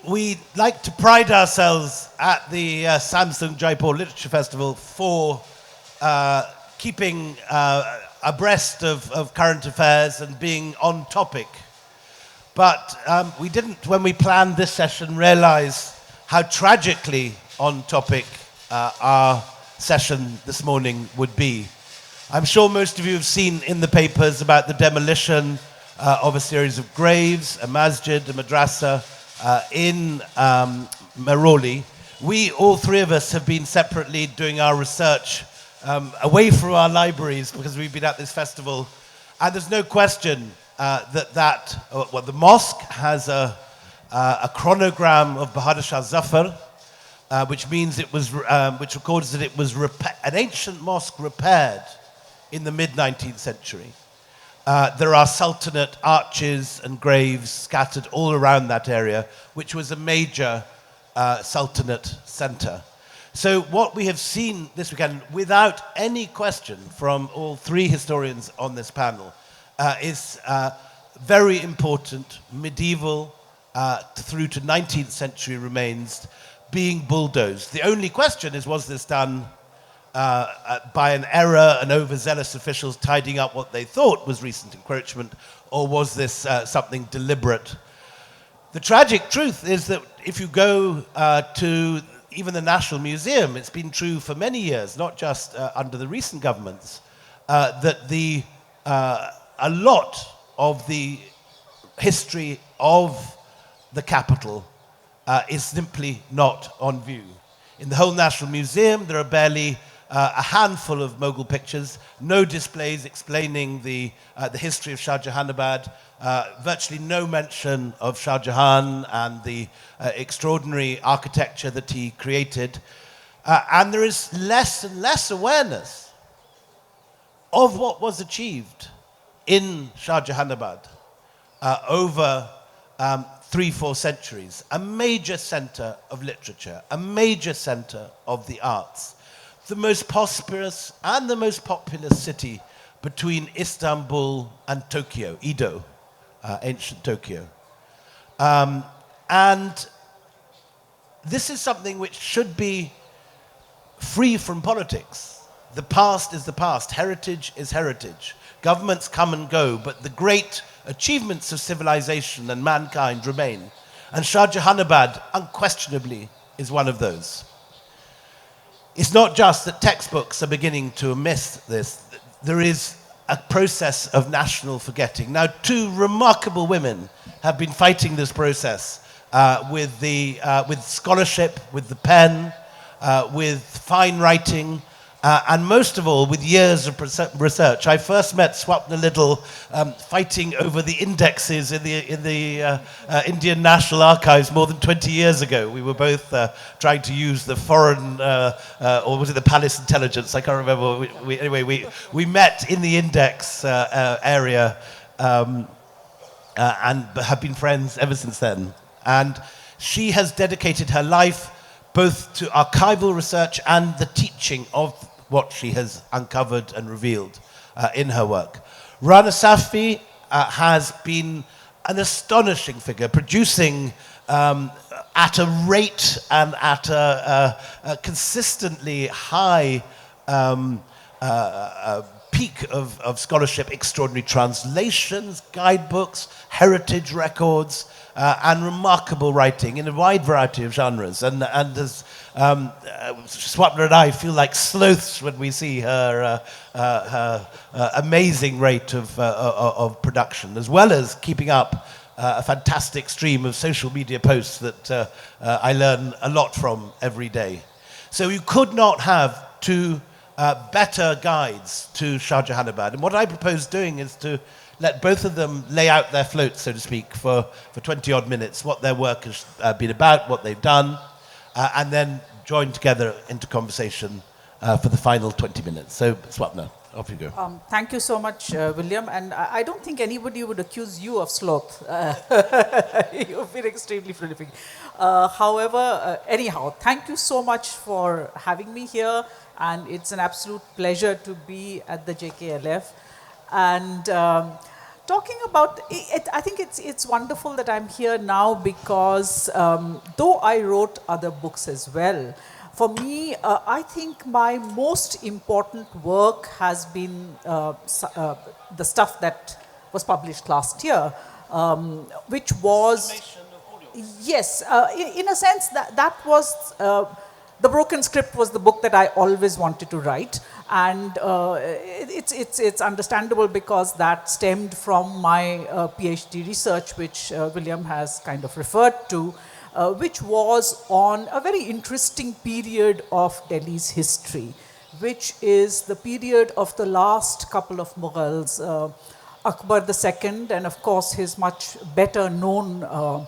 We like to pride ourselves at the Samsung Jaipur Literature Festival for keeping abreast of current affairs and being on topic. But we didn't, when we planned this session, realize how tragically on topic our session this morning would be. I'm sure most of you have seen in the papers about the demolition of a series of graves, a masjid, a madrasa, in Mehrauli. We, all three of us, have been separately doing our research away from our libraries because we've been at this festival. And there's no question the mosque has a chronogram of Bahadur Shah Zafar, which means it was, which records that it was an ancient mosque repaired in the mid-19th century. There are sultanate arches and graves scattered all around that area, which was a major sultanate center. So what we have seen this weekend, without any question from all three historians on this panel, is very important medieval through to 19th century remains being bulldozed. The only question is, was this done by an error and overzealous officials tidying up what they thought was recent encroachment, or was this something deliberate? The tragic truth is that if you go to even the National Museum, it's been true for many years, not just under the recent governments, that a lot of the history of the capital is simply not on view. In the whole National Museum, there are barely a handful of Mughal pictures, no displays explaining the history of Shahjahanabad, virtually no mention of Shah Jahan and the extraordinary architecture that he created. And there is less and less awareness of what was achieved in Shahjahanabad over 3-4 centuries. A major center of literature, a major center of the arts, the most prosperous and the most populous city between Istanbul and Tokyo, Edo, ancient Tokyo. And this is something which should be free from politics. The past is the past. Heritage is heritage. Governments come and go, but the great achievements of civilization and mankind remain. And Shahjahanabad, unquestionably, is one of those. It's not just that textbooks are beginning to miss this. There is a process of national forgetting. Now, two remarkable women have been fighting this process with scholarship, with the pen, with fine writing, and most of all, with years of research. I first met Swapna Liddle fighting over the indexes in the Indian National Archives more than 20 years ago. We were both trying to use the foreign, or was it the Palace Intelligence? I can't remember. Anyway, we met in the index area and have been friends ever since then. And she has dedicated her life both to archival research and the teaching of what she has uncovered and revealed in her work. Rana Safvi has been an astonishing figure, producing at a rate and at a consistently high peak of scholarship, extraordinary translations, guidebooks, heritage records, and remarkable writing in a wide variety of genres. And as Swapna and I feel like sloths when we see her amazing rate of production, as well as keeping up a fantastic stream of social media posts that I learn a lot from every day. So you could not have two better guides to Shahjahanabad. And what I propose doing is to let both of them lay out their float, so to speak, for 20-odd minutes, what their work has been about, what they've done, and then join together into conversation for the final 20 minutes. So, Swapna, off you go. Thank you so much, William. And I don't think anybody would accuse you of sloth. You've been extremely prolific. However, anyhow, thank you so much for having me here. And it's an absolute pleasure to be at the JKLF. And Talking about it, I think it's wonderful that I'm here now because though I wrote other books as well, for me, I think my most important work has been the stuff that was published last year, which was, yes, in a sense that was, The Broken Script was the book that I always wanted to write. And it's understandable because that stemmed from my PhD research, which William has kind of referred to, which was on a very interesting period of Delhi's history, which is the period of the last couple of Mughals, Akbar II, and of course his much better known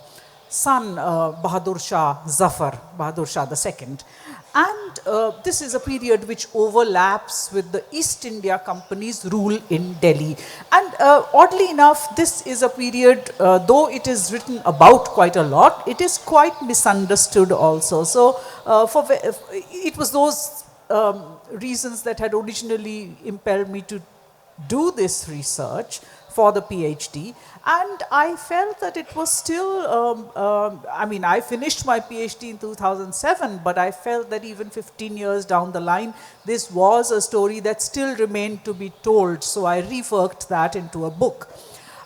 son, Bahadur Shah Zafar, Bahadur Shah II. And this is a period which overlaps with the East India Company's rule in Delhi. And oddly enough, this is a period, though it is written about quite a lot, it is quite misunderstood also. So it was those reasons that had originally impelled me to do this research for the PhD, and I felt that it was still, I mean, I finished my PhD in 2007, but I felt that even 15 years down the line, this was a story that still remained to be told, so I reworked that into a book.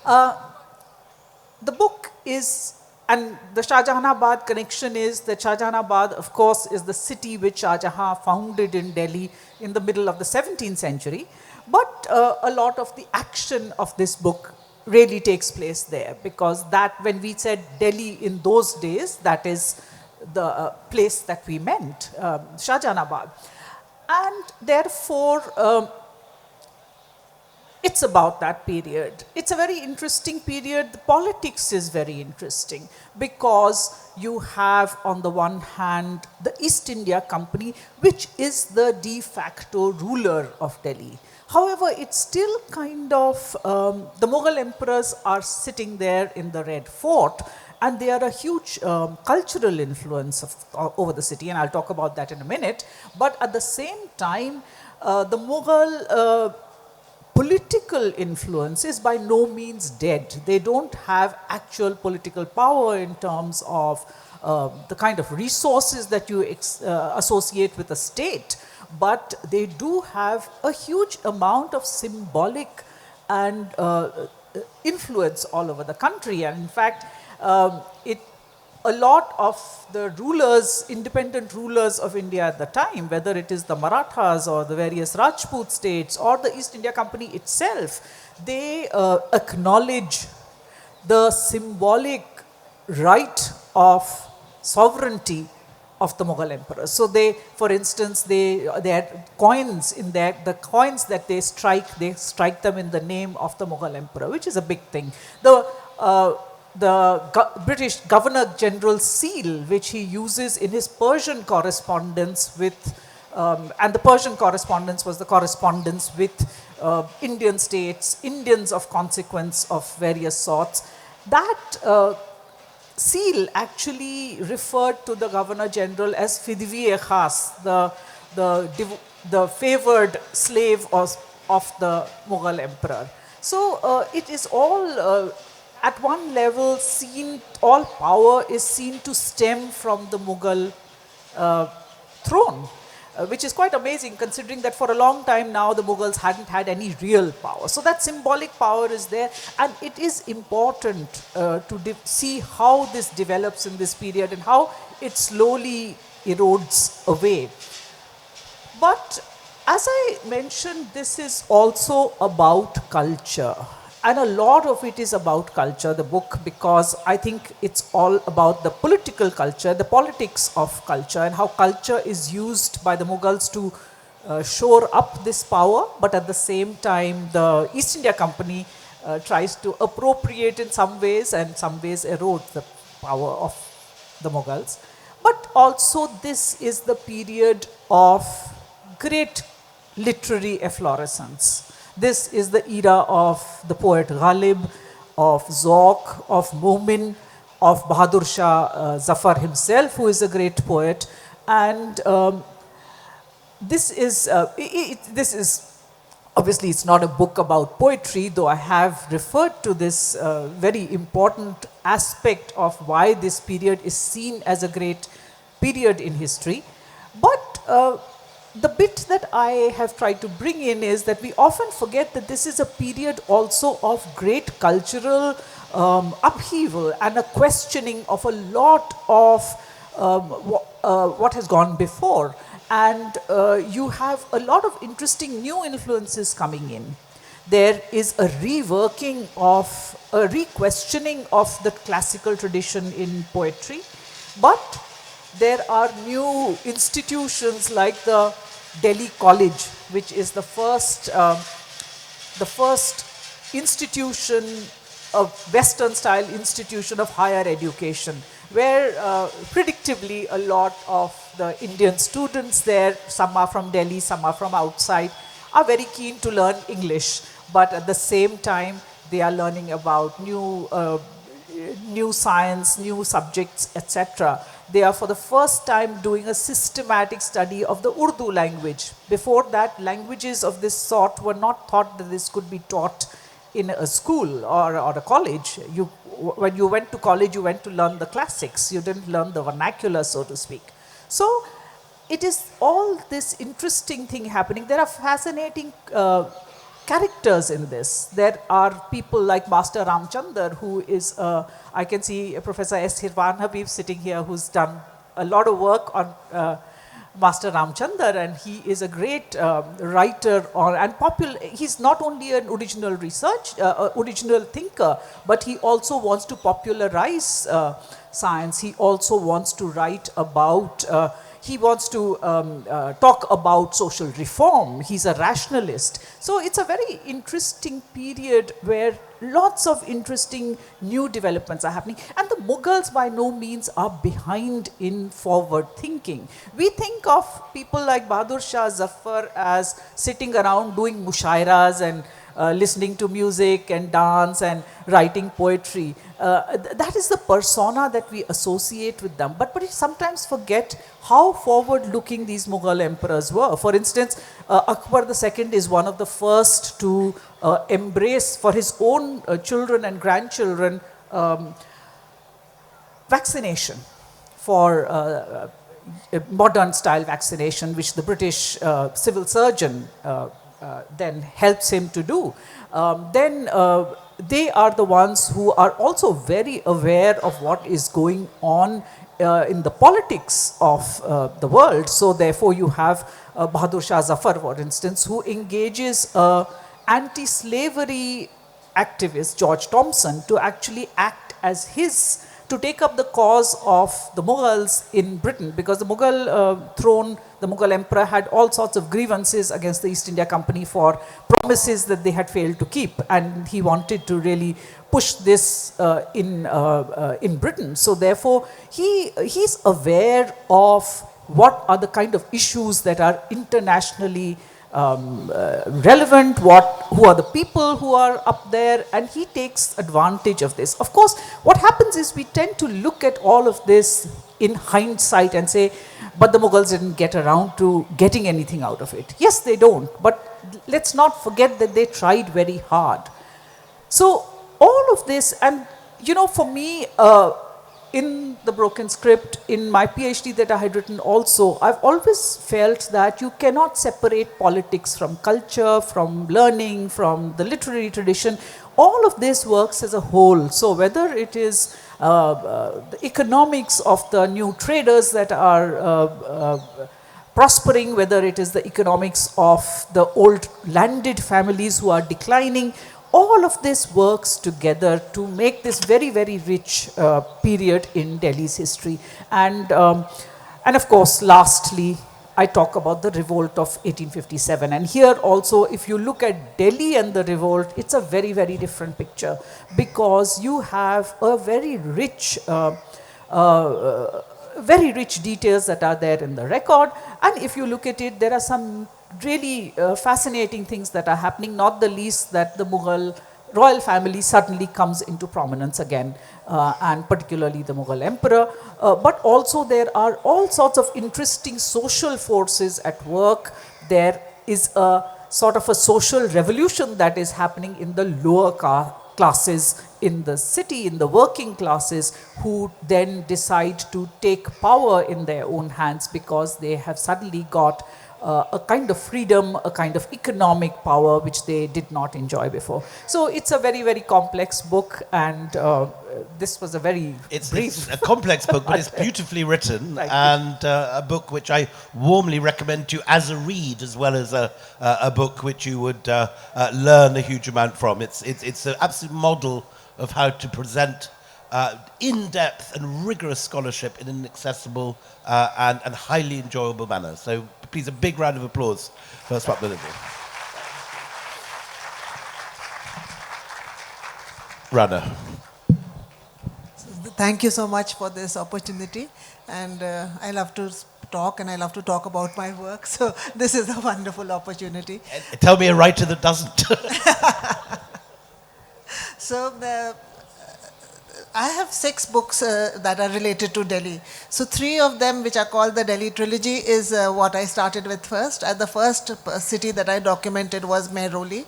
The book is, and the Shahjahanabad connection is that Shahjahanabad, of course, is the city which Shah Jahan founded in Delhi in the middle of the 17th century. But a lot of the action of this book really takes place there, because that, when we said Delhi in those days, that is the place that we meant, Shahjahanabad. And therefore, it's about that period. It's a very interesting period. The politics is very interesting because you have, on the one hand, the East India Company, which is the de facto ruler of Delhi. However, it's still kind of, the Mughal emperors are sitting there in the Red Fort, and they are a huge cultural influence over the city, and I'll talk about that in a minute. But at the same time, the Mughal political influence is by no means dead. They don't have actual political power in terms of the kind of resources that you associate with a state, but they do have a huge amount of symbolic and influence all over the country. And in fact, a lot of the rulers, independent rulers of India at the time, whether it is the Marathas or the various Rajput states or the East India Company itself, they acknowledge the symbolic right of sovereignty of the Mughal emperors. So they, for instance, they had coins in there, the coins that they strike them in the name of the Mughal emperor, which is a big thing. The British Governor General's seal, which he uses in his Persian correspondence with, and the Persian correspondence was the correspondence with Indian states, Indians of consequence of various sorts. That seal actually referred to the Governor General as Fidvi-e-Khas, the favored slave of the Mughal emperor. So it is all, at one level, seen, all power is seen to stem from the Mughal throne, which is quite amazing considering that for a long time now the Mughals hadn't had any real power. So that symbolic power is there, and it is important to see how this develops in this period and how it slowly erodes away. But as I mentioned, this is also about culture. And a lot of it is about culture, the book, because I think it's all about the political culture, the politics of culture, and how culture is used by the Mughals to shore up this power, but at the same time the East India Company tries to appropriate in some ways and some ways erode the power of the Mughals. But also this is the period of great literary efflorescence. This is the era of the poet Ghalib, of Zauq, of Mumin, of Bahadur Shah Zafar himself, who is a great poet. And this is Obviously, it's not a book about poetry, though I have referred to this very important aspect of why this period is seen as a great period in history. But the bit that I have tried to bring in is that we often forget that this is a period also of great cultural upheaval and a questioning of a lot of what has gone before. And you have a lot of interesting new influences coming in. There is a reworking of, a re-questioning of the classical tradition in poetry, but there are new institutions like the Delhi College, which is the first institution, a Western style institution of higher education, where predictably a lot of the Indian students there, some are from Delhi, some are from outside, are very keen to learn English, but at the same time they are learning about new science, new subjects, etc. They are for the first time doing a systematic study of the Urdu language. Before that, languages of this sort were not thought that this could be taught in a school or a college. When you went to college, you went to learn the classics. You didn't learn the vernacular, so to speak. So it is all this interesting thing happening. There are fascinating characters in this. There are people like Master Ramchandar, who is, I can see Professor S. Shahjahanabad sitting here, who's done a lot of work on Master Ramchandar, and he is a great writer and popular. He's not only an original original thinker, but he also wants to popularize science. He also wants to write about, he wants to talk about social reform. He's a rationalist. So it's a very interesting period where lots of interesting new developments are happening. And the Mughals by no means are behind in forward thinking. We think of people like Bahadur Shah Zafar as sitting around doing mushairas and listening to music and dance and writing poetry. That is the persona that we associate with them. But we sometimes forget how forward-looking these Mughal emperors were. For instance, Akbar II is one of the first to embrace for his own children and grandchildren vaccination for modern style vaccination, which the British civil surgeon then helps him to do. Then they are the ones who are also very aware of what is going on in the politics of the world. So therefore you have Bahadur Shah Zafar, for instance, who engages anti-slavery activist George Thompson to actually act as his, to take up the cause of the Mughals in Britain, because the Mughal throne, the Mughal emperor had all sorts of grievances against the East India Company for promises that they had failed to keep, and he wanted to really push this in Britain. So therefore he's aware of what are the kind of issues that are internationally relevant, who are the people who are up there, and he takes advantage of this. Of course, what happens is we tend to look at all of this in hindsight and say, but the Mughals didn't get around to getting anything out of it. Yes, they don't, but let's not forget that they tried very hard. So all of this, and you know, for me, in the Broken Script, in my PhD that I had written also, I've always felt that you cannot separate politics from culture, from learning, from the literary tradition. All of this works as a whole. So whether it is the economics of the new traders that are prospering, whether it is the economics of the old landed families who are declining, all of this works together to make this very, very rich period in Delhi's history. And of course, lastly, I talk about the revolt of 1857. And here also, if you look at Delhi and the revolt, it's a very, very different picture, because you have a very rich details that are there in the record. And if you look at it, there are some really fascinating things that are happening, not the least that the Mughal royal family suddenly comes into prominence again, and particularly the Mughal emperor. But also there are all sorts of interesting social forces at work. There is a sort of a social revolution that is happening in the lower classes in the city, in the working classes, who then decide to take power in their own hands because they have suddenly got a kind of freedom, a kind of economic power which they did not enjoy before. So it's a very, very complex book, and this was a very brief. It's a complex book, but it's beautifully written, and a book which I warmly recommend to you as a read, as well as a book which you would learn a huge amount from. It's an absolute model of how to present in-depth and rigorous scholarship in an accessible and highly enjoyable manner. So please, a big round of applause for Swapna Liddle. Rana. Thank you so much for this opportunity, and I love to talk, and I love to talk about my work, so this is a wonderful opportunity. Tell me a writer that doesn't. So I have 6 books that are related to Delhi. So 3 of them, which are called the Delhi trilogy, is what I started with first. The first city that I documented was Mehrauli.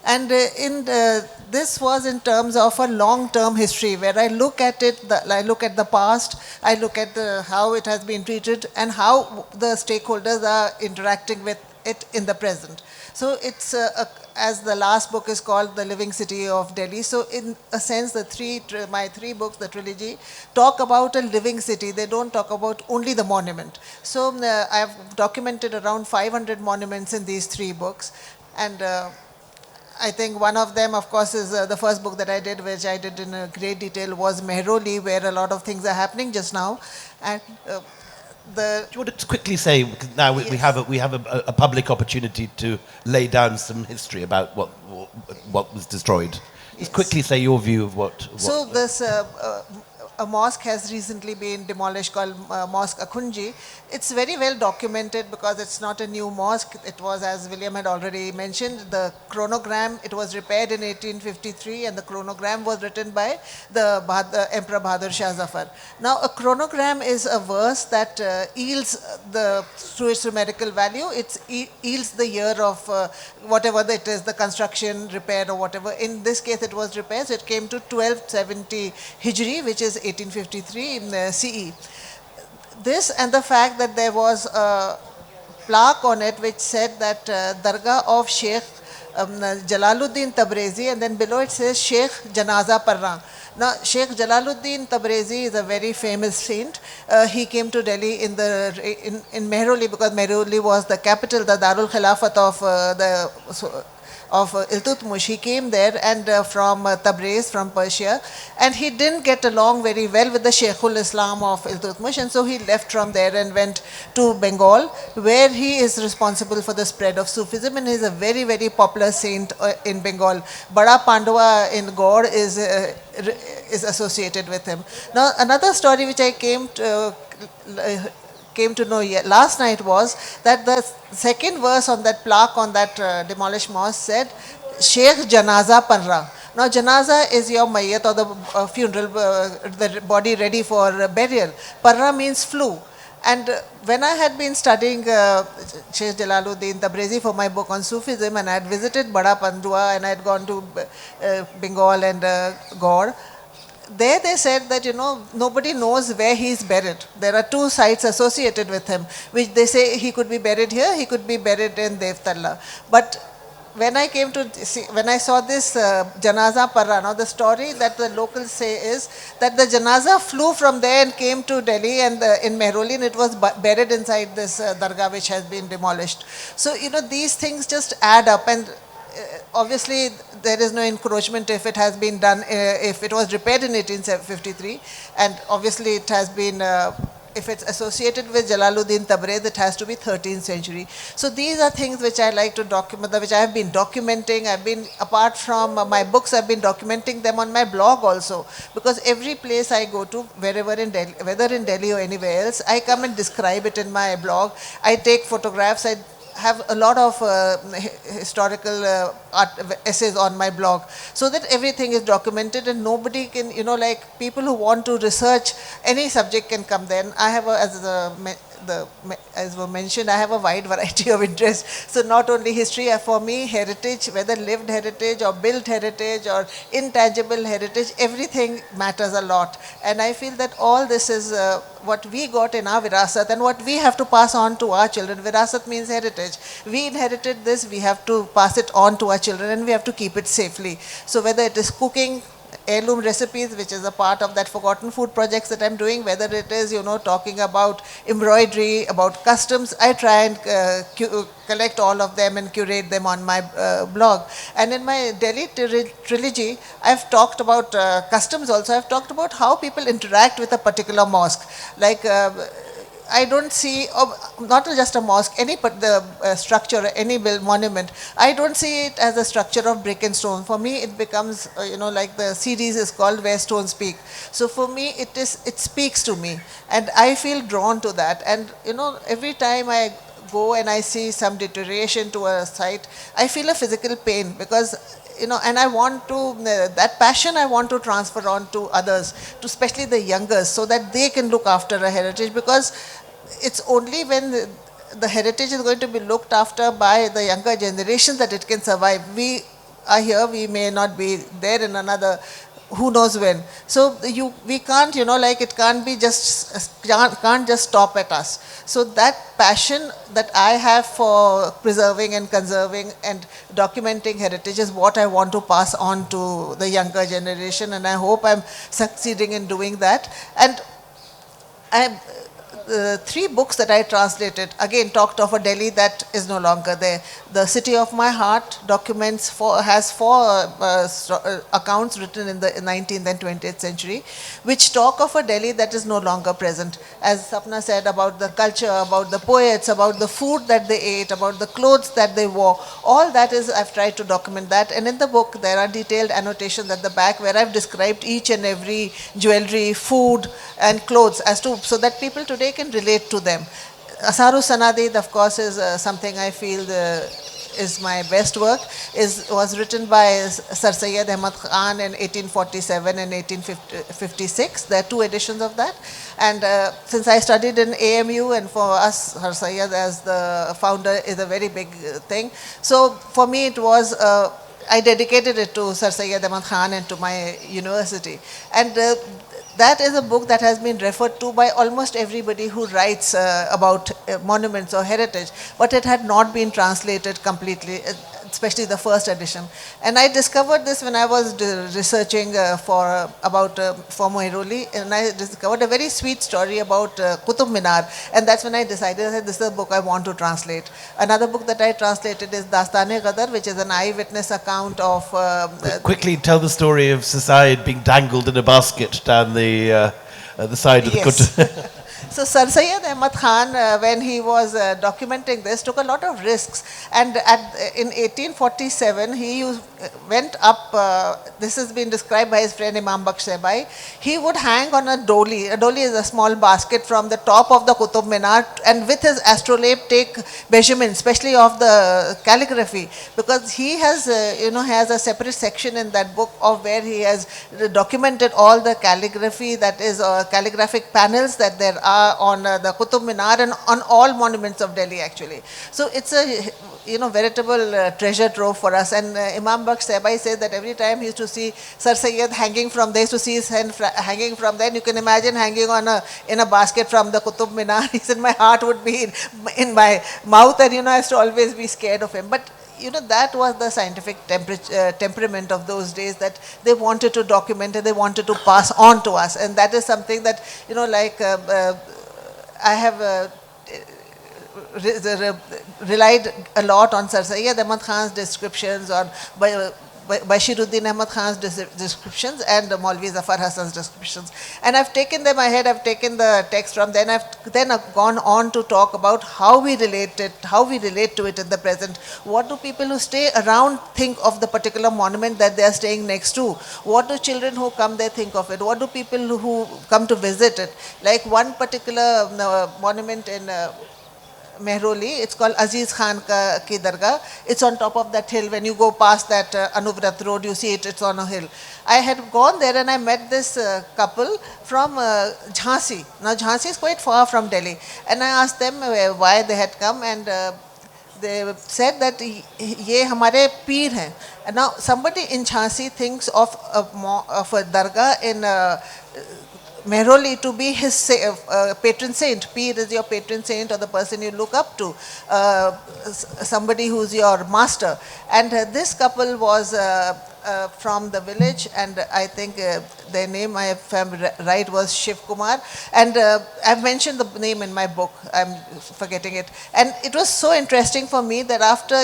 And this was in terms of a long-term history, where I look at it, I look at the past, I look at how it has been treated, and how the stakeholders are interacting with it in the present. So it's, as the last book is called, The Living City of Delhi. So in a sense, my 3 books, the trilogy, talk about a living city. They don't talk about only the monument. So I've documented around 500 monuments in these 3 books. And I think one of them, of course, is the first book that I did, which I did in great detail, was Mehrauli, where a lot of things are happening just now. And do you want to quickly say, because now we have a public opportunity to lay down some history about what was destroyed. Just quickly say your view of what. So this a mosque has recently been demolished called Mosque Akhunji. It's very well documented because it's not a new mosque. It was, as William had already mentioned, the chronogram, it was repaired in 1853, and the chronogram was written by the Emperor Bahadur Shah Zafar. Now, a chronogram is a verse that yields through its numerical value, it yields the year of whatever it is, the construction, repair, or whatever. In this case, it was repaired, so it came to 1270 Hijri, which is 1853 in CE. This and the fact that there was a plaque on it which said that Dargah of Sheikh Jalaluddin Tabrezi, and then below it says Sheikh Janaza Parra. Now, Sheikh Jalaluddin Tabrezi is a very famous saint. He came to Delhi in Mehrauli, because Mehrauli was the capital, the Darul Khilafat of Iltutmish. He came there and from Tabriz, from Persia, and he didn't get along very well with the Sheikhul Islam of Iltutmish, and so he left from there and went to Bengal, where he is responsible for the spread of Sufism, and he is a very, very popular saint in Bengal. Bada Pandava in Gaur is associated with him. Now, another story which I came to know last night was that the second verse on that plaque on that demolished mosque said, Sheikh Janaza Parra. Now, Janaza is your mayyat, or the funeral, the body ready for burial. Parra means flew. And when I had been studying Sheikh Jalaluddin Tabrezi for my book on Sufism, and I had visited Bada Pandua, and I had gone to Bengal and Gaur, there they said that, nobody knows where he is buried. There are 2 sites associated with him, which they say he could be buried here, he could be buried in Devtalla. But when I came to see, when I saw this Janaza Parra, now the story that the locals say is that the Janaza flew from there and came to Delhi and in Mehrauli, and it was buried inside this dargah which has been demolished. So, these things just add up, and obviously there is no encroachment if it has been done, if it was repaired in 1853, and obviously it has been, if it's associated with Jalaluddin Tabriz, it has to be 13th century. So these are things which I like to document, which I have been documenting. Apart from my books, I've been documenting them on my blog also, because every place I go to, wherever in Delhi, whether in Delhi or anywhere else, I come and describe it in my blog. I take photographs, I have a lot of historical essays on my blog, so that everything is documented, and nobody can, like people who want to research any subject can come there. And I have, as as was mentioned, I have a wide variety of interests. So not only history, for me, heritage, whether lived heritage or built heritage or intangible heritage, everything matters a lot. And I feel that all this is what we got in our virasat and what we have to pass on to our children. Virasat means heritage. We inherited this, we have to pass it on to our children, and we have to keep it safely. So whether it is cooking, heirloom recipes, which is a part of that forgotten food projects that I'm doing, whether it is, talking about embroidery, about customs, I try and collect all of them and curate them on my blog. And in my Delhi trilogy, I've talked about customs also. I've talked about how people interact with a particular mosque. Like, I don't see, not just a mosque, any structure, any monument, I don't see it as a structure of brick and stone. For me, it becomes, like the series is called Where Stones Speak. So for me, it speaks to me, and I feel drawn to that. And, every time I go and I see some deterioration to a site, I feel a physical pain because, and I want to, that passion I want to transfer on to others, to especially the youngers, so that they can look after a heritage, because it's only when the heritage is going to be looked after by the younger generations that it can survive. We are here, we may not be there in another, who knows when. So we can't, it can't be can't just stop at us. So that passion that I have for preserving and conserving and documenting heritage is what I want to pass on to the younger generation, and I hope I'm succeeding in doing that. And three books that I translated, again talked of a Delhi that is no longer there. The City of My Heart has four accounts written in the 19th and 20th century, which talk of a Delhi that is no longer present. As Swapna said, about the culture, about the poets, about the food that they ate, about the clothes that they wore, all that is, I've tried to document that. And in the book, there are detailed annotations at the back where I've described each and every jewelry, food, and clothes so that people today can relate to them. Asaru Sanadid, of course, is something I feel is my best work. Was written by Sir Syed Ahmad Khan in 1847 and 1856. There are two editions of that. And since I studied in AMU, and for us, Sir Syed as the founder is a very big thing. So for me, it was I dedicated it to Sir Syed Ahmad Khan and to my university. And that is a book that has been referred to by almost everybody who writes about monuments or heritage, but it had not been translated completely, especially the first edition. And I discovered this when I was researching for Mehrauli, and I discovered a very sweet story about Qutub Minar, and that's when I decided that this is a book I want to translate. Another book that I translated is Dastan-e-Ghadar, which is an eyewitness account of... Quickly tell the story of Sir Syed being dangled in a basket down the side of the Qutub. So Sir Syed Ahmad Khan, when he was documenting this, took a lot of risks. And in 1847, he went up, this has been described by his friend Imam Baksh Sebai, he would hang on a doli. A doli is a small basket from the top of the Qutub Minar, and with his astrolabe take measurements, especially of the calligraphy, because he has, has a separate section in that book of where he has documented all the calligraphy, that is calligraphic panels that there are on the Qutub Minar and on all monuments of Delhi actually. So it's a veritable treasure trove for us. And Imam Baksh Sebai says that every time he used to see Sir Syed hanging from there, to see his hand hanging from there, you can imagine hanging in a basket from the Qutub Minar. He said my heart would be in my mouth, and I used to always be scared of him. But that was the scientific temperament of those days, that they wanted to document and they wanted to pass on to us. And that is something that, I have relied a lot on Sir Syed Ahmad Khan's descriptions, on Bashiruddin Ahmad Khan's descriptions, and Maulvi Zafar Hassan's descriptions. And I've taken them ahead, I've taken the text from them, I've gone on to talk about how we relate to it in the present. What do people who stay around think of the particular monument that they are staying next to? What do children who come there think of it? What do people who come to visit it? Like one particular monument in Mehrauli. It's called Aziz Khan ki Dargah. It's on top of that hill. When you go past that Anuvrat road, you see it, it's on a hill. I had gone there and I met this couple from Jhansi. Now Jhansi is quite far from Delhi. And I asked them why they had come, and they said that ye hamare peer hain. And now somebody in Jhansi thinks of a dargah in Mehrauli to be his patron saint. Peer is your patron saint, or the person you look up to, somebody who's your master. And this couple was from the village, and I think their name, if I'm right, was Shiv Kumar. And I've mentioned the name in my book, I'm forgetting it. And it was so interesting for me that after,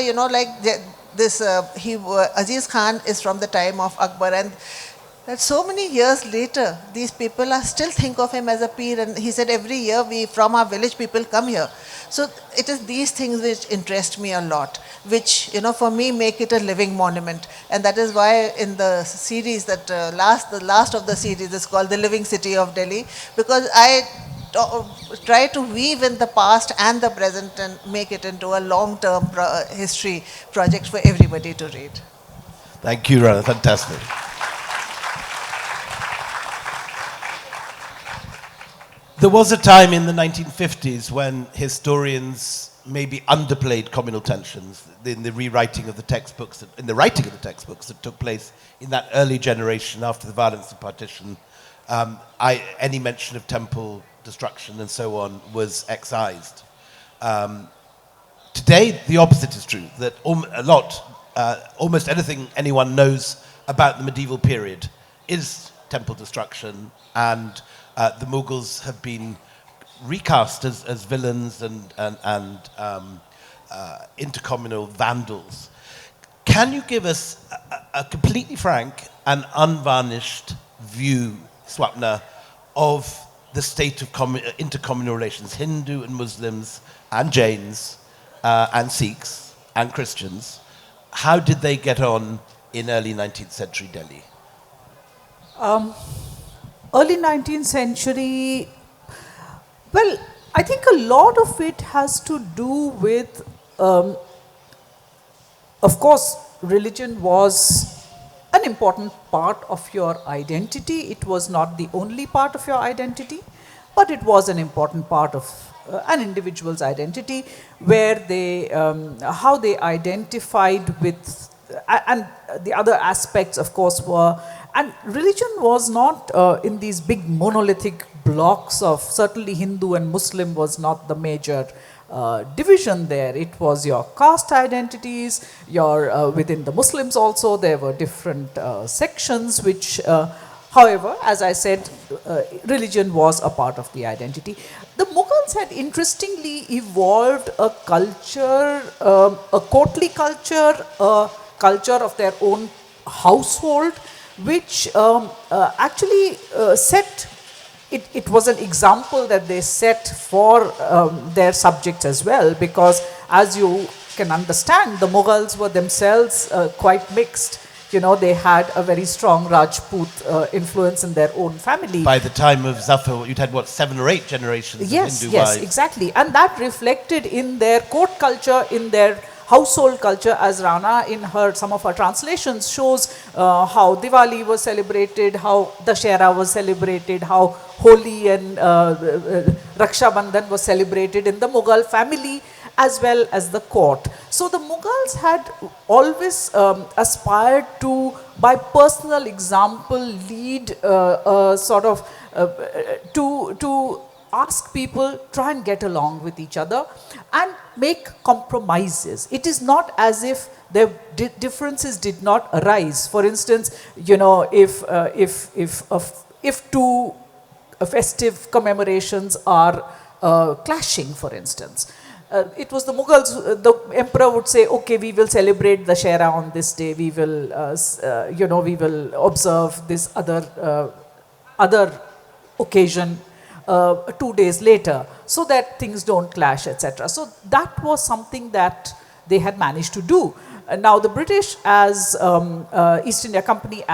this, Aziz Khan is from the time of Akbar, and that so many years later, these people are still think of him as a peer. And he said every year from our village people come here. So it is these things which interest me a lot, which, for me make it a living monument. And that is why in the series that the last of the series is called The Living City of Delhi, because I try to weave in the past and the present and make it into a long-term history project for everybody to read. Thank you, Rana. Fantastic. There was a time in the 1950s when historians maybe underplayed communal tensions in the rewriting of the textbooks, in the writing of the textbooks that took place in that early generation after the violence of partition. Any mention of temple destruction and so on was excised. Today, the opposite is true, that almost anything anyone knows about the medieval period is temple destruction, and the Mughals have been recast as villains and intercommunal vandals. Can you give us a completely frank and unvarnished view, Swapna, of the state of intercommunal relations, Hindu and Muslims and Jains and Sikhs and Christians? How did they get on in early 19th century Delhi? Early 19th century, well, I think a lot of it has to do with, of course, religion was an important part of your identity. It was not the only part of your identity, but it was an important part of an individual's identity, where they, how they identified with, and the other aspects, of course, were, and religion was not in these big monolithic blocks of, certainly Hindu and Muslim was not the major division there. It was your caste identities, your within the Muslims also there were different sections which, however, as I said, religion was a part of the identity. The Mughals had interestingly evolved a culture, a courtly culture, a culture of their own household, which actually set, it was an example that they set for their subjects as well, because as you can understand, the Mughals were themselves quite mixed. They had a very strong Rajput influence in their own family. By the time of Zafar, you'd had, 7 or 8 generations of Hindu wives? Yes, exactly. And that reflected in their court culture, in their household culture, as Rana in some of her translations shows how Diwali was celebrated, how Dashera was celebrated, how Holi and Raksha Bandhan was celebrated in the Mughal family as well as the court. So the Mughals had always aspired to, by personal example, lead to ask people, try and get along with each other and make compromises. It is not as if their differences did not arise. For instance, if two festive commemorations are clashing, for instance, it was the Mughals, the emperor would say, okay, we will celebrate the Shera on this day, we will, we will observe this other occasion 2 days later, so that things don't clash, etc. So that was something that they had managed to do. Now the British, as East India Company,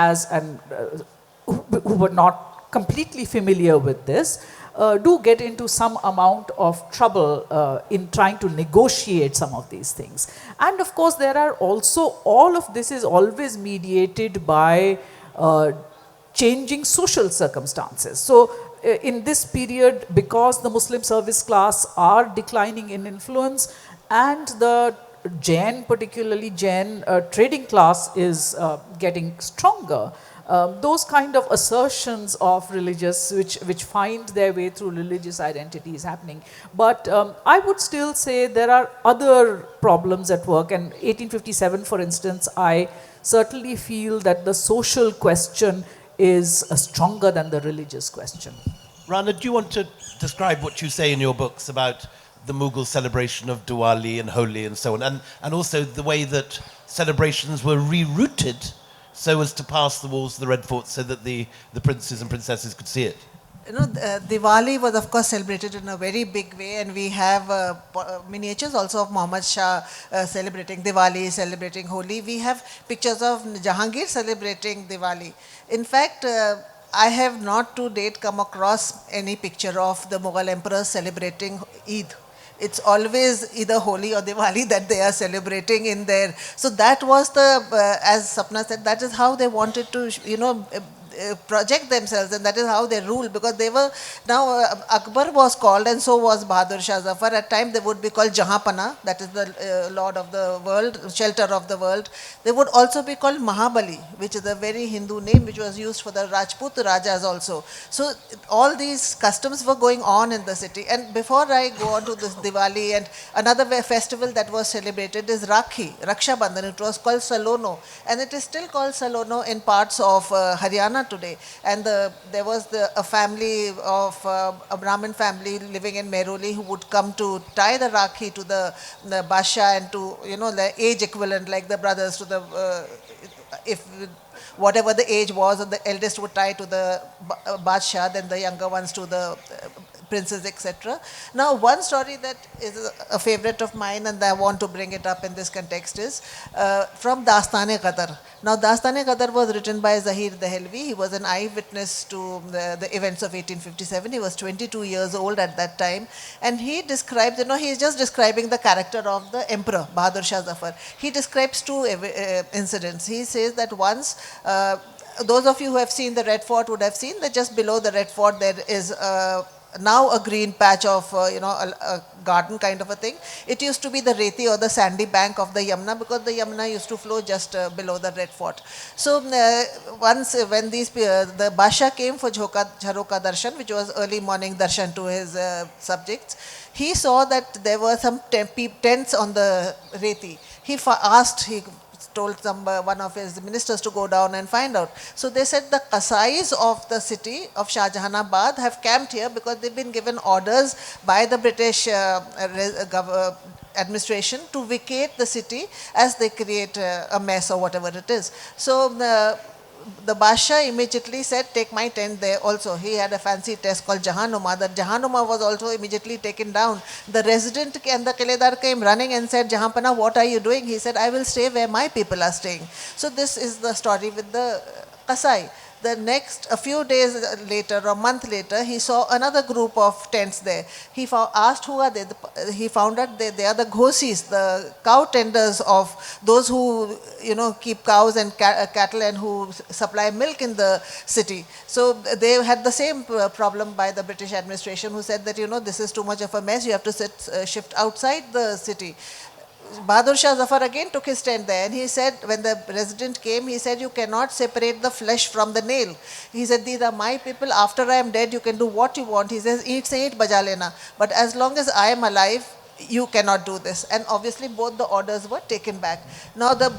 who were not completely familiar with this, do get into some amount of trouble in trying to negotiate some of these things. And of course, there are also, all of this is always mediated by changing social circumstances. So in this period, because the Muslim service class are declining in influence, and the Jain, particularly Jain trading class is getting stronger, those kind of assertions of religious, which find their way through religious identities happening. But I would still say there are other problems at work. And 1857, for instance, I certainly feel that the social question is stronger than the religious question. Rana, do you want to describe what you say in your books about the Mughal celebration of Diwali and Holi and so on, and also the way that celebrations were rerouted so as to pass the walls of the Red Fort so that the princes and princesses could see it? You know, Diwali was of course celebrated in a very big way, and we have miniatures also of Muhammad Shah celebrating Diwali, celebrating Holi. We have pictures of Jahangir celebrating Diwali. In fact, I have not to date come across any picture of the Mughal emperors celebrating Eid. It's always either Holi or Diwali that they are celebrating in there. So that was the, as Swapna said, that is how they wanted to, project themselves, and that is how they ruled, because they were, now Akbar was called, and so was Bahadur Shah Zafar. At times they would be called Jahanpana, that is the lord of the world, shelter of the world. They would also be called Mahabali, which is a very Hindu name which was used for the Rajput Rajas also. So all these customs were going on in the city. And before I go on to this Diwali, and another festival that was celebrated is Rakhi, Raksha Bandhan. It was called Salono, and it is still called Salono in parts of Haryana today. And there was a family of a Brahmin family living in Mehrauli who would come to tie the Rakhi to the Basha, and to, the age equivalent, like the brothers to the, if whatever the age was, and the eldest would tie to the Badshah, then the younger ones to the princes, etc. Now, one story that is a favorite of mine, and I want to bring it up in this context, is from Dastan-e-Qadar. Now, Dastan-e-Qadar was written by Zahir Dehelvi. He was an eyewitness to the events of 1857. He was 22 years old at that time. And he describes, he is just describing the character of the emperor, Bahadur Shah Zafar. He describes two incidents. He says that once, those of you who have seen the Red Fort would have seen that just below the Red Fort there is now a green patch of, a garden kind of a thing. It used to be the reti or the sandy bank of the Yamuna, because the Yamuna used to flow just below the Red Fort. So once when the Basha came for Jharoka Darshan, which was early morning darshan to his subjects, he saw that there were some tents on the reti. He told one of his ministers to go down and find out. So they said the Qasais of the city of Shahjahanabad have camped here because they've been given orders by the British administration to vacate the city as they create a mess or whatever it is. So the Basha immediately said, take my tent there also. He had a fancy test called Jahanuma. That Jahanuma was also immediately taken down. The resident and the Kiledar came running and said, Jahanpana, what are you doing? He said, I will stay where my people are staying. So this is the story with the Kasai. A few days later, or a month later, he saw another group of tents there. He asked who are they. He found out they are the ghosis, the cow tenders of those who, keep cows and cattle and who supply milk in the city. So they had the same problem by the British administration, who said that, this is too much of a mess. You have to shift outside the city. Bahadur Shah Zafar again took his tent there, and he said, when the resident came, he said, you cannot separate the flesh from the nail. He said, these are my people. After I am dead, you can do what you want. He says, eat, say it, baja lena. But as long as I am alive, you cannot do this. And obviously both the orders were taken back. Now the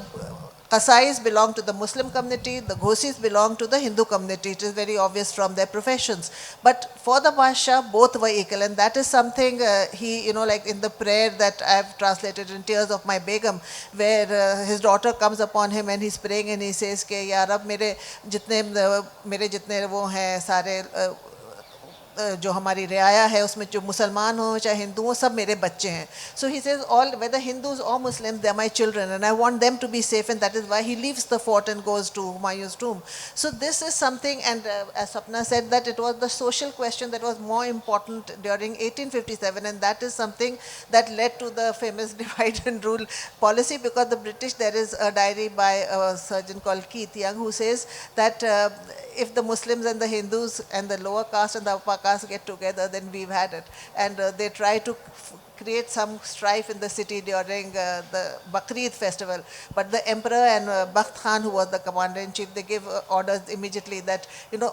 Qasais belong to the Muslim community, the Ghosis belong to the Hindu community. It is very obvious from their professions. But for the Basha, both were equal, and that is something he, like in the prayer that I have translated in Tears of My Begum, where his daughter comes upon him and he's praying and he says, Ya Rab, mere jitne wo hain, sare जो हमारी रियाया है उसमें जो मुसलमान हो चाहे हिंदू हो सब मेरे बच्चे हैं. So he says all whether Hindus or Muslims they are my children and I want them to be safe, and that is why he leaves the fort and goes to Humayun's tomb. So this is something, and as Swapna said, that it was the social question that was more important during 1857, and that is something that led to the famous divide and rule policy, because the British, there is a diary by a surgeon called Keith Young who says that if the Muslims and the Hindus and the lower caste and the upper caste get together, then we've had it. And they try to create some strife in the city during the Bakrid festival. But the emperor and Bakht Khan, who was the commander-in-chief, they gave orders immediately that,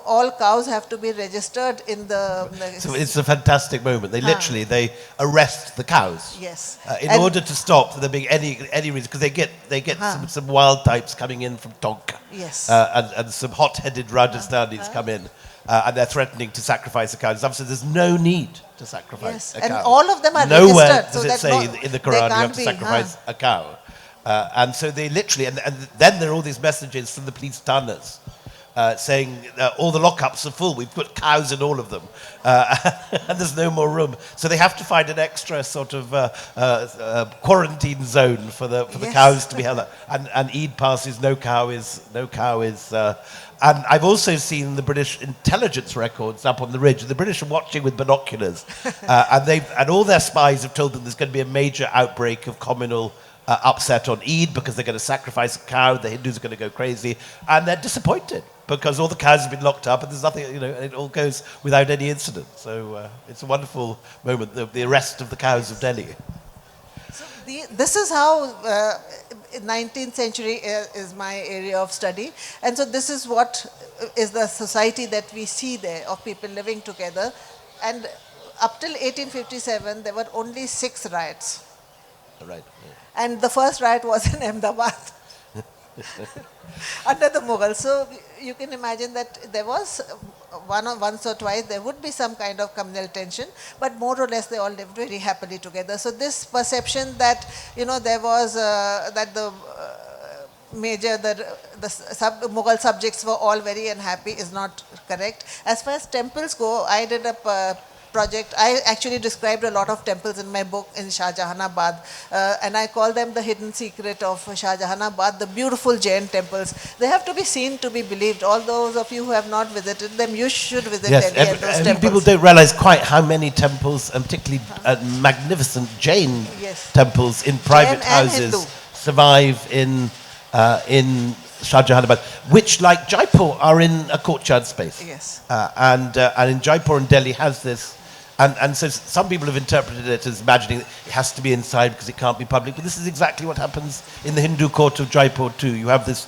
all cows have to be registered in the... So it's a fantastic moment. They literally, they arrest the cows. Yes. In order to stop there being any reason, because they get some wild types coming in from Tonka. Yes. And some hot-headed Rajasthanis come in. And they're threatening to sacrifice a cow. So there's no need to sacrifice a cow. And all of them are Nowhere registered. does So it say in the Quran you have to sacrifice a cow. And so they literally, and then there are all these messages from the police thanas saying all the lockups are full. We've put cows in all of them, and there's no more room. So they have to find an extra sort of quarantine zone for the cows to be held up. And Eid passes, no cow is. And I've also seen the British intelligence records up on the ridge. The British are watching with binoculars, and all their spies have told them there's going to be a major outbreak of communal upset on Eid because they're going to sacrifice a cow. The Hindus are going to go crazy, and they're disappointed because all the cows have been locked up, and there's nothing, and it all goes without any incident. So it's a wonderful moment, the arrest of the cows of Delhi. So this is how 19th century is my area of study, and so this is what is the society that we see there of people living together. And up till 1857 there were only 6 riots. Right. And the first riot was in Ahmedabad under the Mughals. So you can imagine that there was once or twice there would be some kind of communal tension, but more or less they all lived very happily together. So this perception that there was that the Mughal subjects were all very unhappy is not correct. As far as temples go, I did a project. I actually described a lot of temples in my book in Shahjahanabad, and I call them the hidden secret of Shahjahanabad, the beautiful Jain temples. They have to be seen to be believed. All those of you who have not visited them, you should visit Delhi and those temples. People don't realize quite how many temples, and particularly magnificent Jain temples in private houses, survive in Shahjahanabad, which, like Jaipur, are in a courtyard space. Yes. And in Jaipur and Delhi has this. And so some people have interpreted it as imagining that it has to be inside because it can't be public. But this is exactly what happens in the Hindu court of Jaipur too. You have this,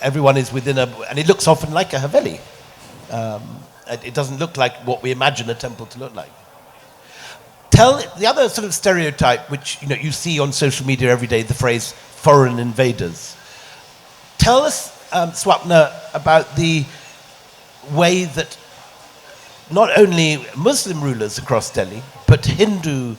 everyone is within and it looks often like a haveli. It doesn't look like what we imagine a temple to look like. The other sort of stereotype, which you see on social media every day, the phrase foreign invaders. Tell us, Swapna, about the way that not only Muslim rulers across Delhi, but Hindu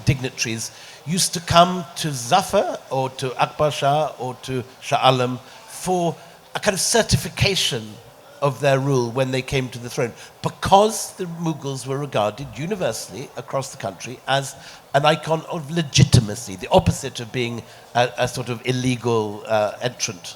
dignitaries used to come to Zafar or to Akbar Shah or to Shah Alam for a kind of certification of their rule when they came to the throne, because the Mughals were regarded universally across the country as an icon of legitimacy, the opposite of being a sort of illegal entrant.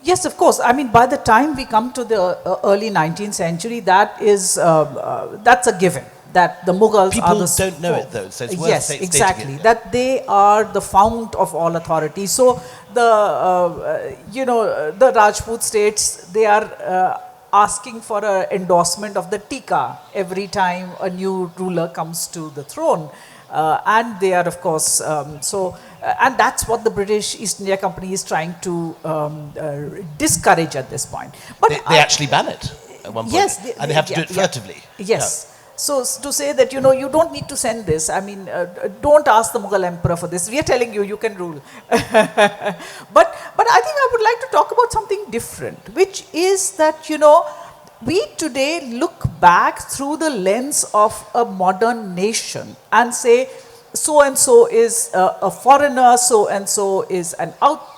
Yes, of course. I mean, by the time we come to the early 19th century, that is that's a given. That the Mughals People are the... don't know it though, so it's worth yes, stating exactly. it. That they are the fount of all authority. So the, the Rajput states, they are asking for an endorsement of the Tika every time a new ruler comes to the throne. And they are, of course, and that's what the British East India Company is trying to discourage at this point. But they actually ban it at one point. Yes. And they have to do it furtively. Yes. So to say that, you don't need to send this. I mean, don't ask the Mughal emperor for this. We are telling you, you can rule. But I think I would like to talk about something different, which is that, we today look back through the lens of a modern nation and say, so and so is a foreigner, so and so is an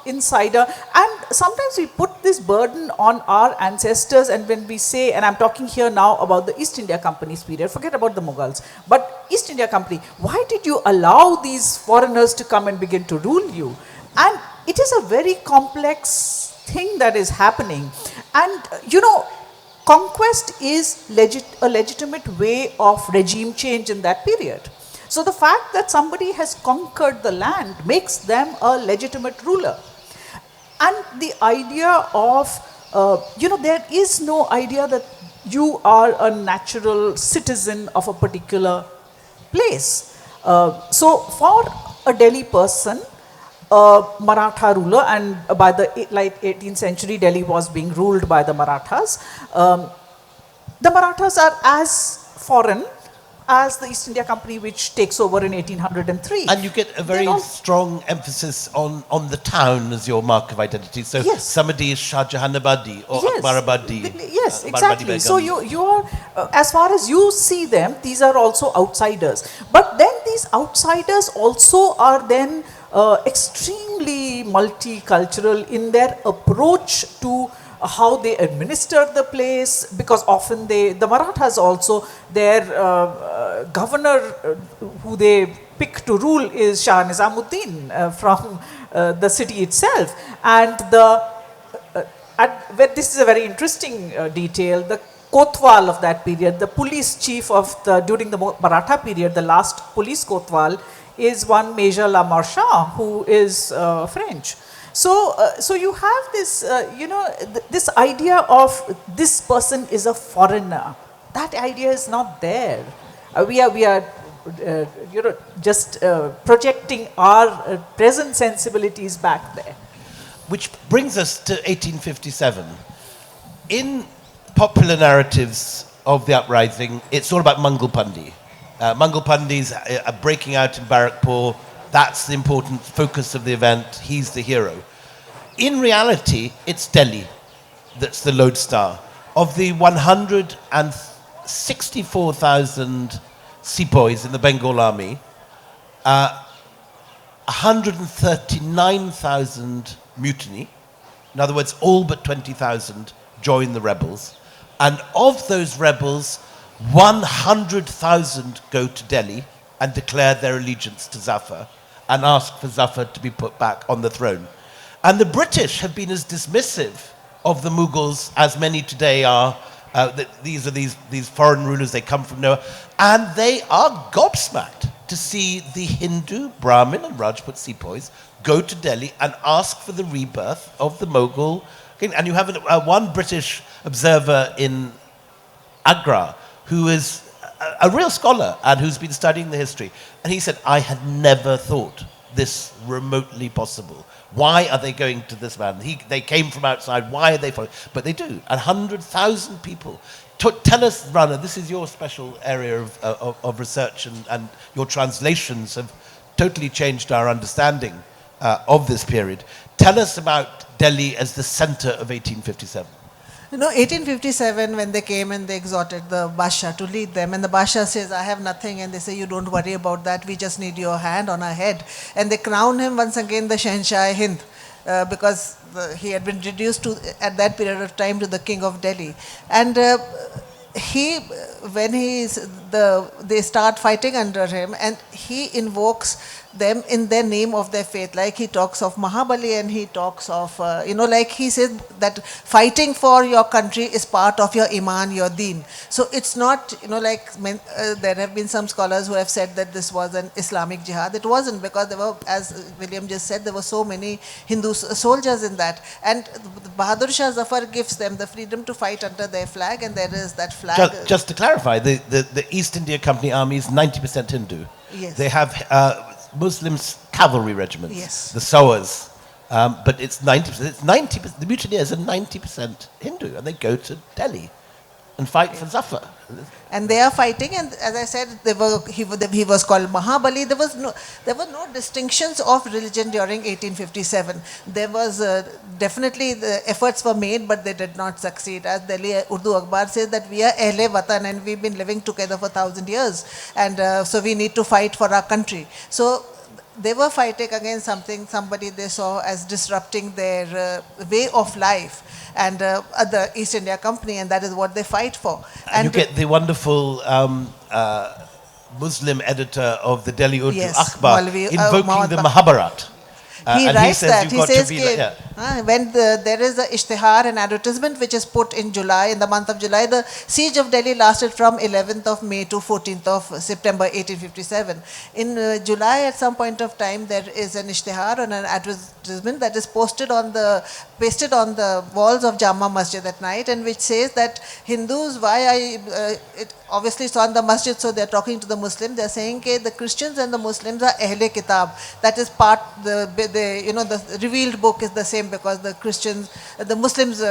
insider, and sometimes we put this burden on our ancestors. And when we say, and I'm talking here now about the East India Company's period, forget about the Mughals, but East India Company, why did you allow these foreigners to come and begin to rule you? And it is a very complex thing that is happening. And conquest is a legitimate way of regime change in that period. So the fact that somebody has conquered the land makes them a legitimate ruler. And the idea of, there is no idea that you are a natural citizen of a particular place. So for a Delhi person, a Maratha ruler, and by the late 18th century, Delhi was being ruled by the Marathas. The Marathas are as foreign as the East India Company, which takes over in 1803. And you get a very strong emphasis on the town as your mark of identity. So somebody is Shahjahanabadi or Akbarabadi. Yes, exactly. So you are, as far as you see them, these are also outsiders. But then these outsiders also are then extremely multicultural in their approach to how they administer the place, because often the Marathas also, their governor who they pick to rule is Shah Nizamuddin from the city itself. And this is a very interesting detail. The Kotwal of that period, the police chief during the Maratha period, the last police Kotwal, is one Major La Marchand, who is French. So you have this, this idea of this person is a foreigner. That idea is not there. We are just projecting our present sensibilities back there. Which brings us to 1857. In popular narratives of the uprising, it's all about Mangal Pandi. Mangal Pandis are breaking out in Barakpur. That's the important focus of the event. He's the hero. In reality, it's Delhi that's the lodestar. Of the 164,000 sepoys in the Bengal army, 139,000 mutiny. In other words, all but 20,000 join the rebels. And of those rebels, 100,000 go to Delhi and declare their allegiance to Zafar and ask for Zafar to be put back on the throne. And the British have been as dismissive of the Mughals as many today are. These are these foreign rulers, they come from nowhere. And they are gobsmacked to see the Hindu, Brahmin and Rajput sepoys go to Delhi and ask for the rebirth of the Mughal king. And you have one British observer in Agra who is a real scholar and who's been studying the history. And he said, I had never thought this remotely possible. Why are they going to this man? They came from outside. Why are they following? But they do. 100,000 people. Tell us, Rana, this is your special area of research, and your translations have totally changed our understanding of this period. Tell us about Delhi as the center of 1857. 1857, when they came and they exhorted the Basha to lead them, and the Basha says, I have nothing, and they say, you don't worry about that, we just need your hand on our head. And they crown him once again the Shahenshah-e-Hind, because he had been reduced to, at that period of time, to the king of Delhi. And they start fighting under him, and he invokes them in their name of their faith. Like he talks of Mahabali, and he talks of, like he says that fighting for your country is part of your iman, your deen. So it's not, there have been some scholars who have said that this was an Islamic jihad. It wasn't, because there were, as William just said, there were so many Hindu soldiers in that. And Bahadur Shah Zafar gives them the freedom to fight under their flag, and there is that flag. Just to clarify, the East India Company army is 90% Hindu. Yes. They have Muslims cavalry regiments, yes, the Sowars, but it's 90%. It's 90%. The mutineers are 90% Hindu, and they go to Delhi and fight for Zafar. And they are fighting, and as I said, he was called Mahabali. There were no distinctions of religion during 1857. There was definitely the efforts were made, but they did not succeed. As Delhi Urdu Akhbar says that we are Ahle Watan and we've been living together for 1,000 years, and so we need to fight for our country. So they were fighting against somebody they saw as disrupting their way of life, and the East India Company, and that is what they fight for. And you get the wonderful Muslim editor of the Delhi Urdu Yes, Akhbar Maulvi, invoking the Muhammad Mahabharat. He and writes he says that. you've He got says to be that like, when there is a ishtihar, an advertisement which is put in July, in the month of July, the siege of Delhi lasted from 11th of May to 14th of September 1857. In July, at some point of time, there is an ishtihar and an advertisement that is pasted on the walls of Jama Masjid at night, and which says that Hindus, obviously it's on the masjid, so they're talking to the Muslims. They're saying that the Christians and the Muslims are Ahle Kitab. That is the revealed book is the same, because the Muslims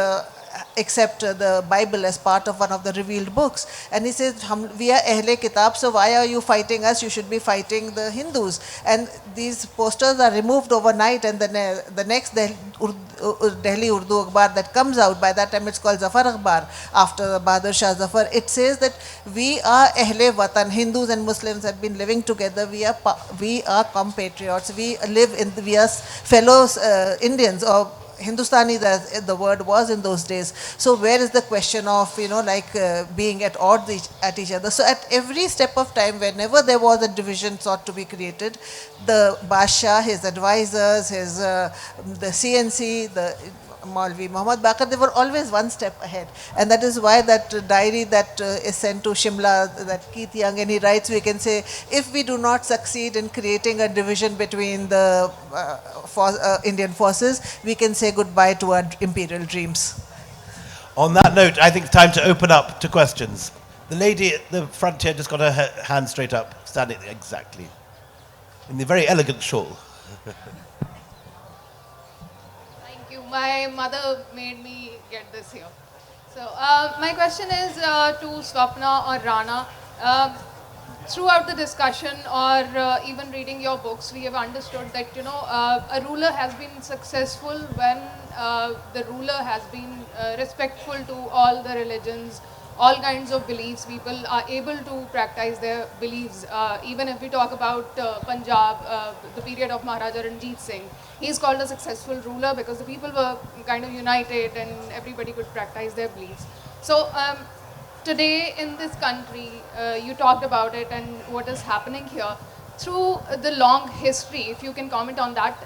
accept the Bible as part of one of the revealed books. And he says, we are Ahle Kitab, so why are you fighting us? You should be fighting the Hindus. And these posters are removed overnight, and the next Delhi Urdu Akhbar that comes out, by that time it's called Zafar Akhbar, after Bahadur Shah Zafar, it says that we are Ahle Watan, Hindus and Muslims have been living together, we are compatriots, we are fellow Indians, or Hindustani, the word was in those days. So where is the question of, being at odds at each other? So at every step of time, whenever there was a division sought to be created, the Basha, his advisors, the CNC, the Maulvi Muhammad Baqir, they were always one step ahead. And that is why that diary that is sent to Shimla, that Keith Young, and he writes, we can say, if we do not succeed in creating a division between the Indian forces, we can say goodbye to our imperial dreams. On that note, I think it's time to open up to questions. The lady at the front here just got her hand straight up, standing exactly, in the very elegant shawl. My mother made me get this here. So my question is to Swapna or Rana. Throughout the discussion or even reading your books, we have understood that a ruler has been successful when the ruler has been respectful to all the religions, all kinds of beliefs. People are able to practice their beliefs. Even if we talk about Punjab, the period of Maharaja Ranjit Singh, he's called a successful ruler because the people were kind of united and everybody could practice their beliefs. So today in this country, you talked about it and what is happening here. Through the long history, if you can comment on that,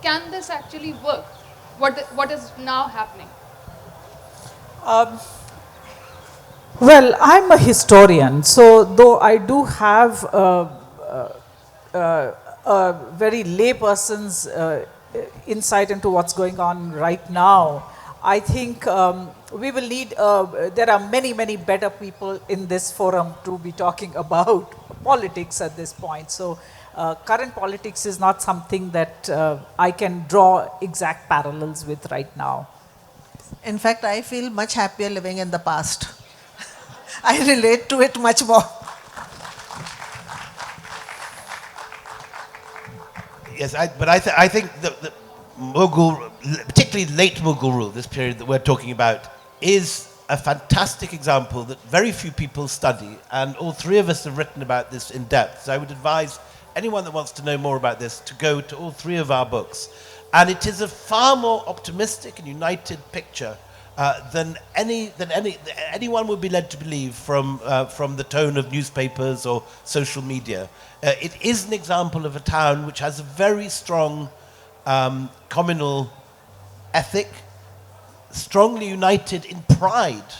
can this actually work? What is now happening? Well, I'm a historian, so though I do have a very layperson's insight into what's going on right now, I think we will need, there are many, many better people in this forum to be talking about politics at this point. So current politics is not something that I can draw exact parallels with right now. In fact, I feel much happier living in the past. I relate to it much more. Yes, but I think the Mughal, particularly late Mughal rule, this period that we're talking about, is a fantastic example that very few people study, and all three of us have written about this in depth. So I would advise anyone that wants to know more about this to go to all three of our books. And it is a far more optimistic and united picture than anyone would be led to believe from the tone of newspapers or social media. It is an example of a town which has a very strong communal ethic, strongly united in pride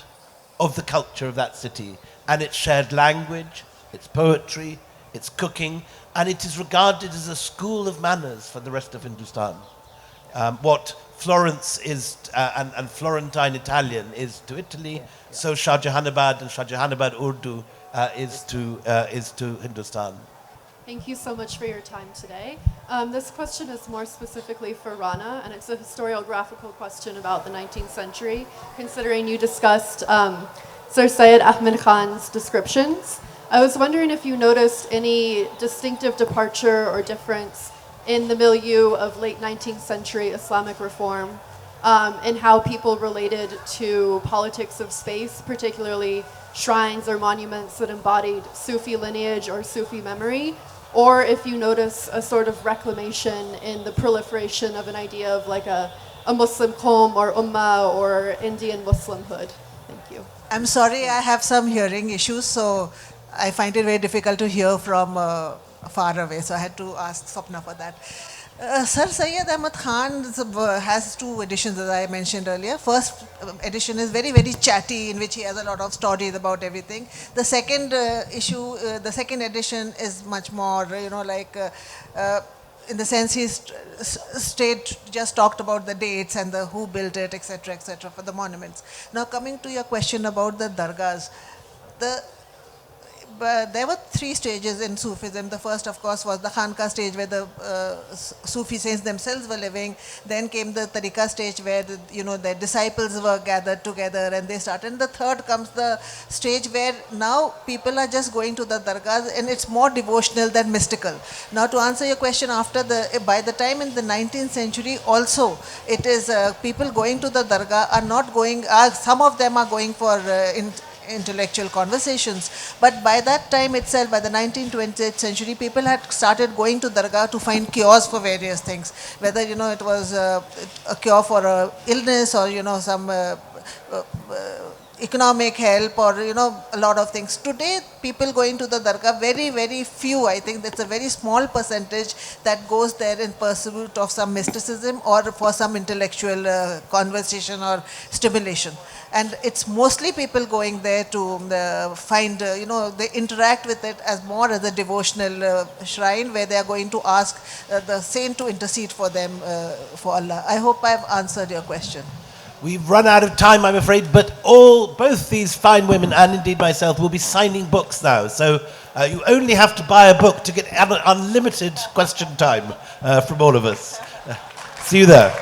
of the culture of that city and its shared language, its poetry, its cooking, and it is regarded as a school of manners for the rest of Hindustan. What Florence is and Florentine Italian is to Italy, so Shahjahanabad and Shahjahanabad Urdu is to Hindustan. Thank you so much for your time today. This question is more specifically for Rana, and it's a historiographical question about the 19th century, considering you discussed Sir Syed Ahmed Khan's descriptions. I was wondering if you noticed any distinctive departure or difference in the milieu of late 19th century Islamic reform and how people related to politics of space, particularly shrines or monuments that embodied Sufi lineage or Sufi memory, or if you notice a sort of reclamation in the proliferation of an idea of like a Muslim qawm or ummah or Indian Muslimhood. Thank you. I'm sorry, I have some hearing issues, so I find it very difficult to hear from far away, so I had to ask Swapna for that. Sir Syed Ahmed Khan has two editions, as I mentioned earlier. First edition is very, very chatty, in which he has a lot of stories about everything. The second the second edition is much more, in the sense he's just talked about the dates and the who built it, etc., for the monuments. Now, coming to your question about the dargahs, there were three stages in Sufism. The first, of course, was the Khanqa stage, where the Sufi saints themselves were living. Then came the Tariqa stage, where their disciples were gathered together and they started. And the third comes the stage where now people are just going to the dargahs, and it's more devotional than mystical. Now, to answer your question, by the time in the 19th century, also it is people going to the dargah are not going. Some of them are going for intellectual conversations, but by that time itself, by the 19th, 20th century, people had started going to dargah to find cures for various things, whether it was a cure for a illness or some economic help or a lot of things. Today, people going to the dargah, very, very few, I think that's a very small percentage that goes there in pursuit of some mysticism or for some intellectual conversation or stimulation. And it's mostly people going there to find, they interact with it as more as a devotional shrine, where they are going to ask the saint to intercede for them, for Allah. I hope I've answered your question. We've run out of time, I'm afraid, but both these fine women and indeed myself will be signing books now. So you only have to buy a book to get unlimited question time from all of us. See you there.